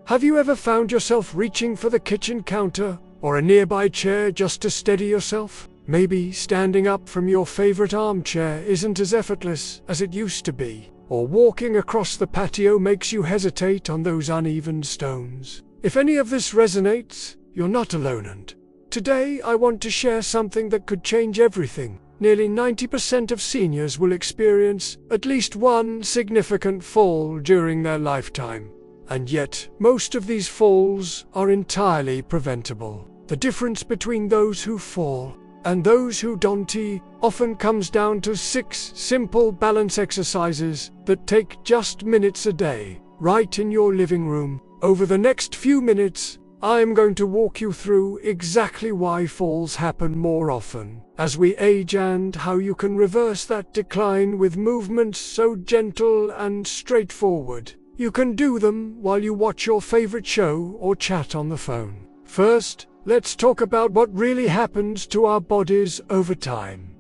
Have you ever found yourself reaching for the kitchen counter or a nearby chair just to steady yourself? Maybe standing up from your favorite armchair isn't as effortless as it used to be, or walking across the patio makes you hesitate on those uneven stones. If any of this resonates, you're not alone, and today I want to share something that could change everything. Nearly 90% of seniors will experience at least one significant fall during their lifetime. And yet, most of these falls are entirely preventable. The difference between those who fall and those who don't often comes down to 6 simple balance exercises that take just minutes a day, right in your living room. Over the next few minutes, I am going to walk you through exactly why falls happen more often as we age and how you can reverse that decline with movements so gentle and straightforward. You can do them while you watch your favorite show or chat on the phone. First, let's talk about what really happens to our bodies over time.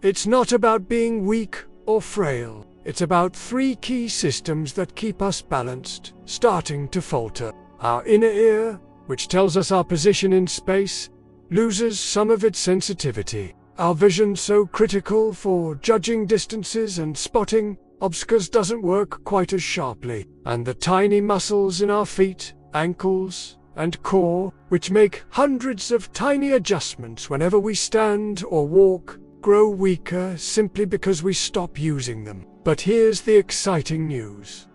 It's not about being weak or frail. It's about 3 key systems that keep us balanced, starting to falter. Our inner ear, which tells us our position in space, loses some of its sensitivity. Our vision, so critical for judging distances and spotting obstacles, doesn't work quite as sharply. And the tiny muscles in our feet, ankles, and core, which make hundreds of tiny adjustments whenever we stand or walk, grow weaker simply because we stop using them. But here's the exciting news.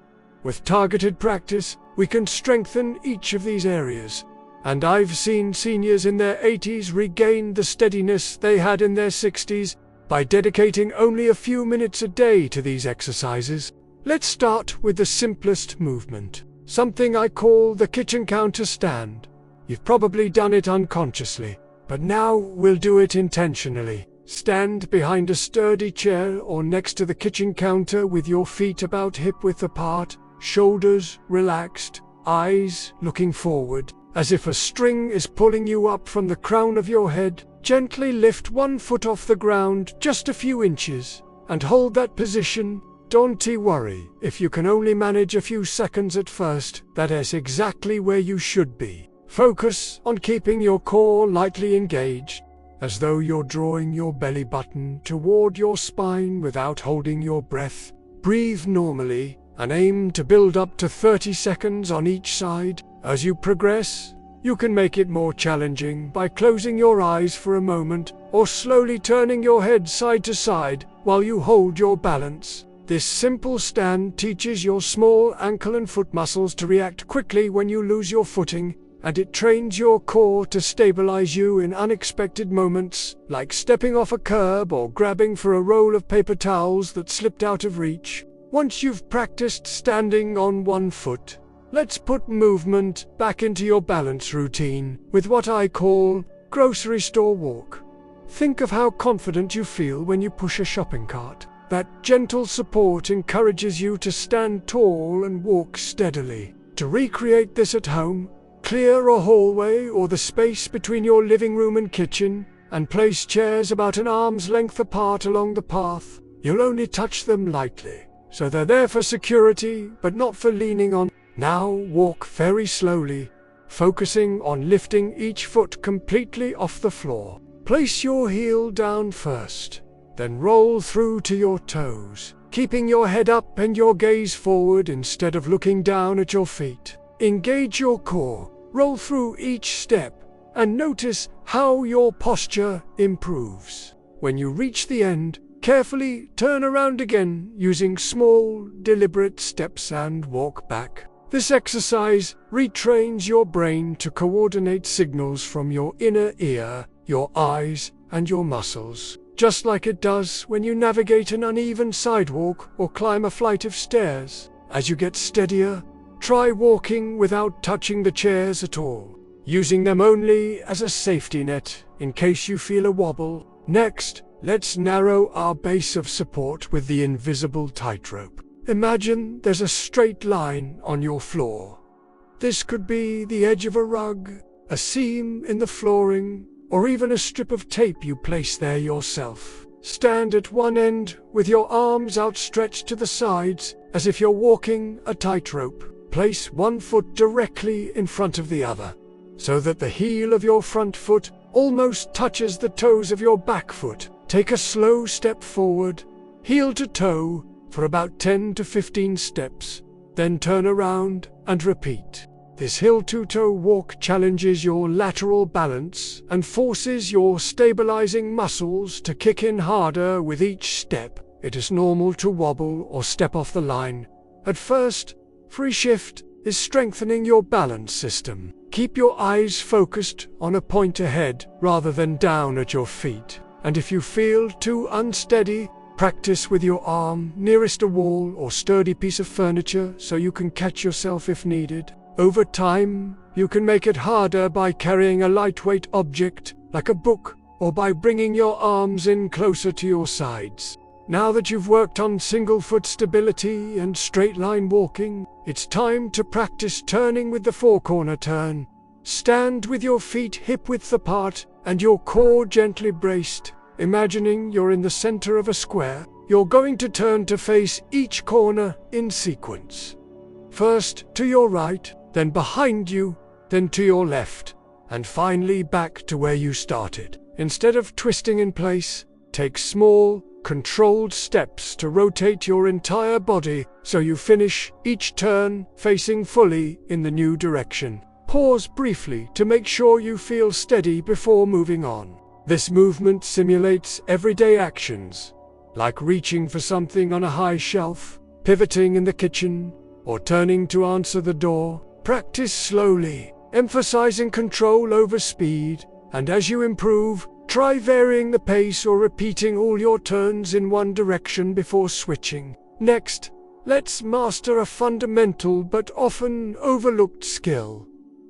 With targeted practice, we can strengthen each of these areas. And I've seen seniors in their 80s regain the steadiness they had in their 60s by dedicating only a few minutes a day to these exercises. Let's start with the simplest movement, something I call the kitchen counter stand. You've probably done it unconsciously, but now we'll do it intentionally. Stand behind a sturdy chair or next to the kitchen counter with your feet about hip-width apart, shoulders relaxed, eyes looking forward, as if a string is pulling you up from the crown of your head. Gently lift one foot off the ground just a few inches, and hold that position. Don't worry if you can only manage a few seconds at first. That is exactly where you should be. Focus on keeping your core lightly engaged, as though you're drawing your belly button toward your spine without holding your breath. Breathe normally, and aim to build up to 30 seconds on each side. As you progress, you can make it more challenging by closing your eyes for a moment, or slowly turning your head side to side while you hold your balance. This simple stand teaches your small ankle and foot muscles to react quickly when you lose your footing, and it trains your core to stabilize you in unexpected moments, like stepping off a curb or grabbing for a roll of paper towels that slipped out of reach. Once you've practiced standing on one foot, let's put movement back into your balance routine with what I call grocery store walk. Think of how confident you feel when you push a shopping cart. That gentle support encourages you to stand tall and walk steadily. To recreate this at home, clear a hallway or the space between your living room and kitchen, and place chairs about an arm's length apart along the path. You'll only touch them lightly, so they're there for security but not for leaning on. Now walk very slowly, focusing on lifting each foot completely off the floor. Place your heel down first, then roll through to your toes, keeping your head up and your gaze forward instead of looking down at your feet. Engage your core, roll through each step, and notice how your posture improves. When you reach the end, carefully turn around again using small, deliberate steps and walk back. This exercise retrains your brain to coordinate signals from your inner ear, your eyes, and your muscles, just like it does when you navigate an uneven sidewalk or climb a flight of stairs. As you get steadier, try walking without touching the chairs at all, using them only as a safety net in case you feel a wobble. Next, let's narrow our base of support with the invisible tightrope. Imagine there's a straight line on your floor. This could be the edge of a rug, a seam in the flooring, or even a strip of tape you place there yourself. Stand at one end with your arms outstretched to the sides as if you're walking a tightrope. Place one foot directly in front of the other, so that the heel of your front foot almost touches the toes of your back foot. Take a slow step forward, heel to toe, for about 10 to 15 steps, then turn around and repeat. This heel-to-toe walk challenges your lateral balance and forces your stabilizing muscles to kick in harder with each step. It is normal to wobble or step off the line. At first, free shift is strengthening your balance system. Keep your eyes focused on a point ahead rather than down at your feet. And if you feel too unsteady, practice with your arm nearest a wall or sturdy piece of furniture so you can catch yourself if needed. Over time, you can make it harder by carrying a lightweight object, like a book, or by bringing your arms in closer to your sides. Now that you've worked on single-foot stability and straight-line walking, it's time to practice turning with the four-corner turn. Stand with your feet hip-width apart and your core gently braced. Imagining you're in the center of a square, you're going to turn to face each corner in sequence. First to your right, then behind you, then to your left, and finally back to where you started. Instead of twisting in place, take small, controlled steps to rotate your entire body so you finish each turn facing fully in the new direction. Pause briefly to make sure you feel steady before moving on. This movement simulates everyday actions, like reaching for something on a high shelf, pivoting in the kitchen, or turning to answer the door. Practice slowly, emphasizing control over speed, and as you improve, try varying the pace or repeating all your turns in one direction before switching. Next, let's master a fundamental but often overlooked skill: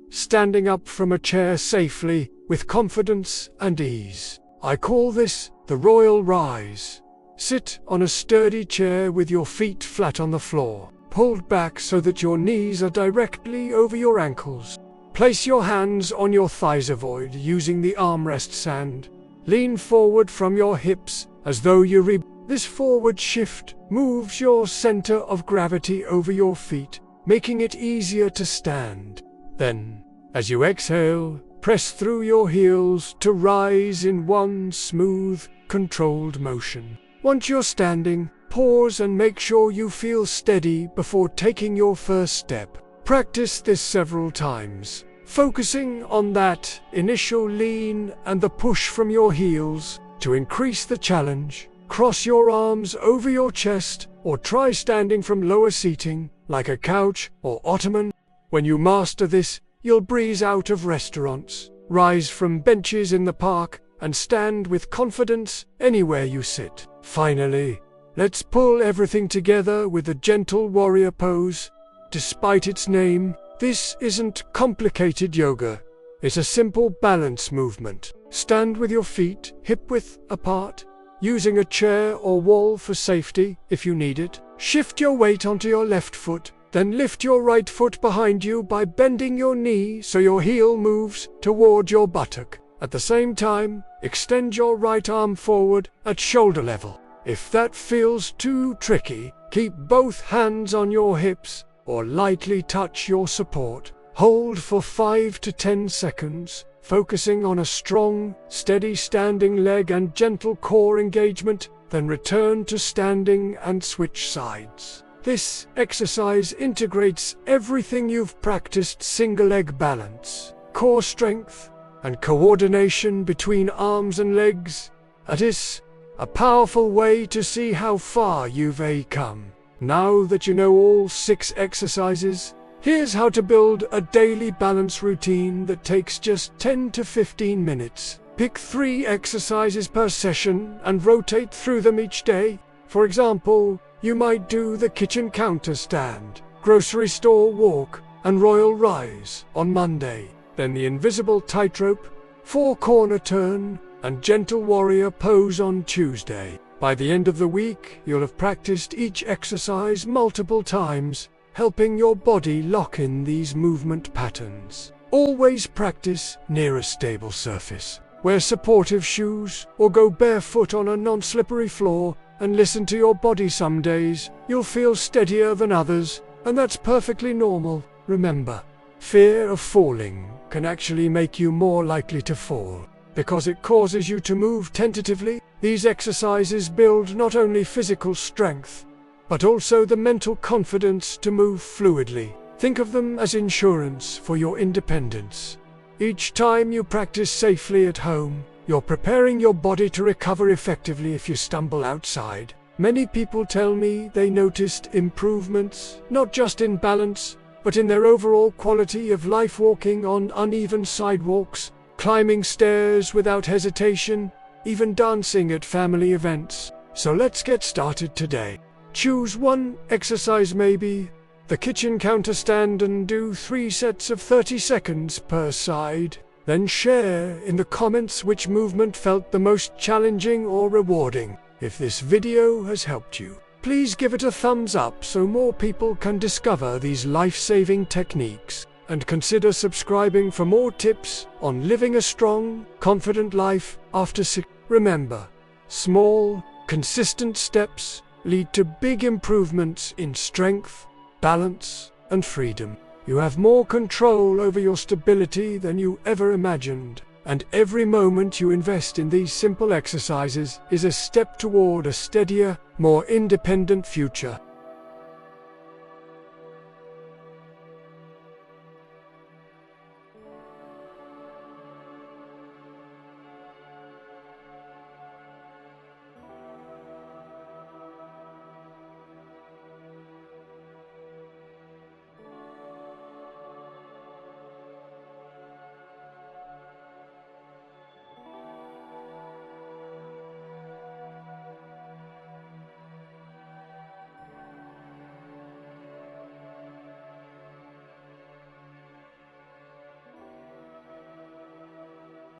standing up from a chair safely, with confidence and ease. I call this the royal rise. Sit on a sturdy chair with your feet flat on the floor, pulled back so that your knees are directly over your ankles. Place your hands on your thighs, avoid using the armrest stand. Lean forward from your hips as though you This forward shift moves your center of gravity over your feet, making it easier to stand. Then, as you exhale, press through your heels to rise in one smooth, controlled motion. Once you're standing, pause and make sure you feel steady before taking your first step. Practice this several times, focusing on that initial lean and the push from your heels. To increase the challenge, cross your arms over your chest or try standing from lower seating, like a couch or ottoman. When you master this, you'll breeze out of restaurants, rise from benches in the park, and stand with confidence anywhere you sit. Finally, let's pull everything together with the gentle warrior pose. Despite its name, this isn't complicated yoga. It's a simple balance movement. Stand with your feet hip-width apart, using a chair or wall for safety if you need it. Shift your weight onto your left foot, then lift your right foot behind you by bending your knee so your heel moves toward your buttock. At the same time, extend your right arm forward at shoulder level. If that feels too tricky, keep both hands on your hips or lightly touch your support. Hold for 5 to 10 seconds, focusing on a strong, steady standing leg and gentle core engagement, then return to standing and switch sides. This exercise integrates everything you've practiced: single leg balance, core strength, and coordination between arms and legs. It is a powerful way to see how far you've come. Now that you know all 6 exercises, here's how to build a daily balance routine that takes just 10 to 15 minutes. Pick 3 exercises per session and rotate through them each day. For example, you might do the kitchen counter stand, grocery store walk, and royal rise on Monday. Then the invisible tightrope, 4-corner turn, and gentle warrior pose on Tuesday. By the end of the week, you'll have practiced each exercise multiple times, helping your body lock in these movement patterns. Always practice near a stable surface. Wear supportive shoes or go barefoot on a non-slippery floor, and listen to your body. Some days, you'll feel steadier than others, And that's perfectly normal. Remember, fear of falling can actually make you more likely to fall, because it causes you to move tentatively. These exercises build not only physical strength, but also the mental confidence to move fluidly. Think of them as insurance for your independence. Each time you practice safely at home, you're preparing your body to recover effectively if you stumble outside. Many people tell me they noticed improvements, not just in balance, but in their overall quality of life, walking on uneven sidewalks, climbing stairs without hesitation, even dancing at family events. So let's get started today. Choose one exercise, maybe the kitchen counter stand, and do 3 sets of 30 seconds per side. Then share in the comments which movement felt the most challenging or rewarding. If this video has helped you, please give it a thumbs up so more people can discover these life-saving techniques. And consider subscribing for more tips on living a strong, confident life after sick. Remember, small, consistent steps lead to big improvements in strength, balance, and freedom. You have more control over your stability than you ever imagined, and every moment you invest in these simple exercises is a step toward a steadier, more independent future.